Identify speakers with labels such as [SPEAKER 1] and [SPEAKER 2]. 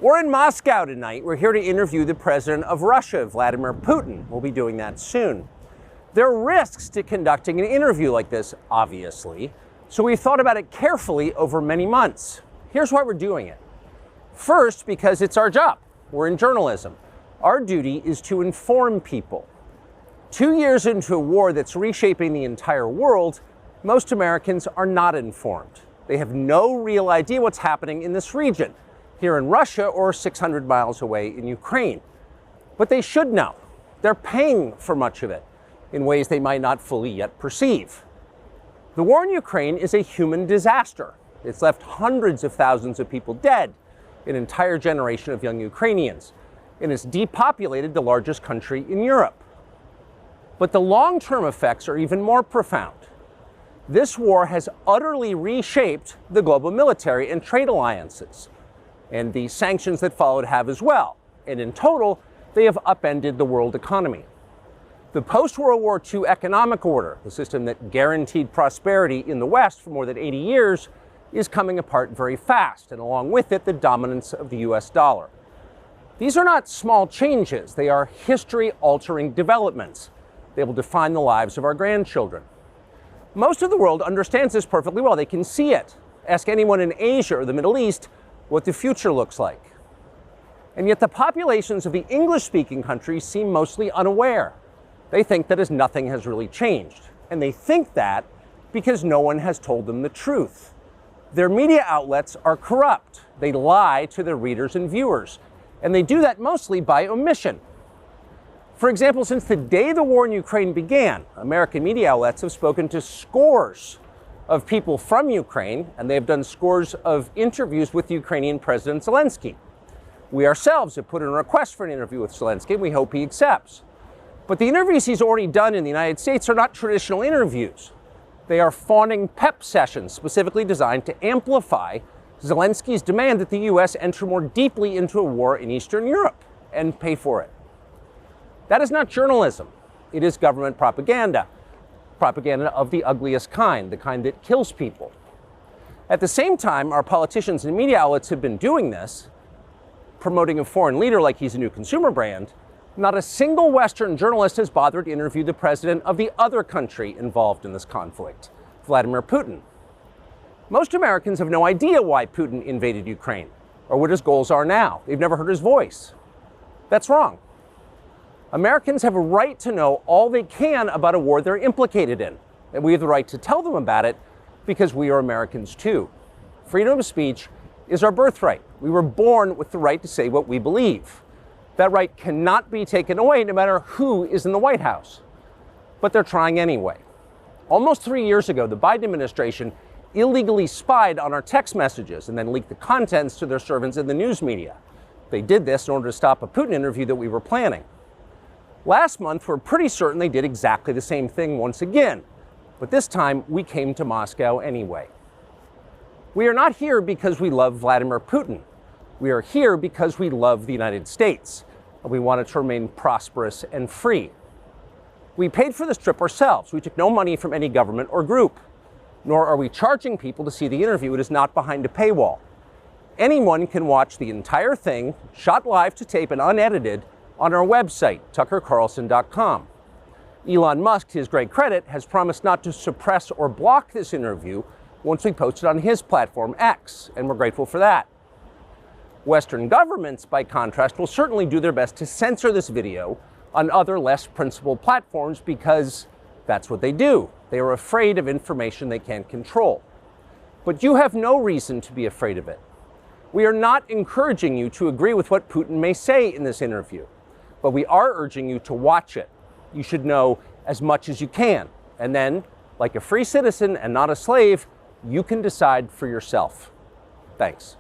[SPEAKER 1] We're in Moscow tonight. We're here to interview the president of Russia, Vladimir Putin. We'll be doing that soon. There are risks to conducting an interview like this, obviously, so we thought about it carefully over many months. Here's why we're doing it. First, because it's our job. We're in journalism. Our duty is to inform people. 2 years into a war that's reshaping the entire world, most Americans are not informed. They have no real idea what's happening in this region, here in Russia or 600 miles away in Ukraine. But they should know. They're paying for much of it in ways they might not fully yet perceive. The war in Ukraine is a human disaster. It's left hundreds of thousands of people dead, an entire generation of young Ukrainians, and it's depopulated the largest country in Europe. But the long-term effects are even more profound. This war has utterly reshaped the global military and trade alliances, and the sanctions that followed have as well. And in total, they have upended the world economy. The post-World War II economic order, the system that guaranteed prosperity in the West for more than 80 years, is coming apart very fast, and along with it, the dominance of the US dollar. These are not small changes. They are history-altering developments. They will define the lives of our grandchildren. Most of the world understands this perfectly well. They can see it. Ask anyone in Asia or the Middle East what the future looks like. And yet the populations of the English-speaking countries seem mostly unaware. They think that as nothing has really changed. And they think that because no one has told them the truth. Their media outlets are corrupt. They lie to their readers and viewers. And they do that mostly by omission. For example, since the day the war in Ukraine began, American media outlets have spoken to scores of people from Ukraine, and they have done scores of interviews with Ukrainian President Zelensky. We ourselves have put in a request for an interview with Zelensky, and we hope he accepts. But the interviews he's already done in the United States are not traditional interviews. They are fawning pep sessions specifically designed to amplify Zelensky's demand that the U.S. enter more deeply into a war in Eastern Europe and pay for it. That is not journalism. It is government propaganda. Propaganda of the ugliest kind, the kind that kills people. At the same time, our politicians and media outlets have been doing this, promoting a foreign leader like he's a new consumer brand. Not a single Western journalist has bothered to interview the president of the other country involved in this conflict, Vladimir Putin. Most Americans have no idea why Putin invaded Ukraine or what his goals are now. They've never heard his voice. That's wrong. Americans have a right to know all they can about a war they're implicated in, and we have the right to tell them about it because we are Americans too. Freedom of speech is our birthright. We were born with the right to say what we believe. That right cannot be taken away no matter who is in the White House. But they're trying anyway. Almost 3 years ago, the Biden administration illegally spied on our text messages and then leaked the contents to their servants in the news media. They did this in order to stop a Putin interview that we were planning. Last month, we're pretty certain they did exactly the same thing once again. But this time, we came to Moscow anyway. We are not here because we love Vladimir Putin. We are here because we love the United States, and we want it to remain prosperous and free. We paid for this trip ourselves. We took no money from any government or group, nor are we charging people to see the interview. It is not behind a paywall. Anyone can watch the entire thing, shot live to tape and unedited, on our website, tuckercarlson.com. Elon Musk, to his great credit, has promised not to suppress or block this interview once we post it on his platform, X, and we're grateful for that. Western governments, by contrast, will certainly do their best to censor this video on other less principled platforms because that's what they do. They are afraid of information they can't control. But you have no reason to be afraid of it. We are not encouraging you to agree with what Putin may say in this interview, but we are urging you to watch it. You should know as much as you can. And then, like a free citizen and not a slave, you can decide for yourself. Thanks.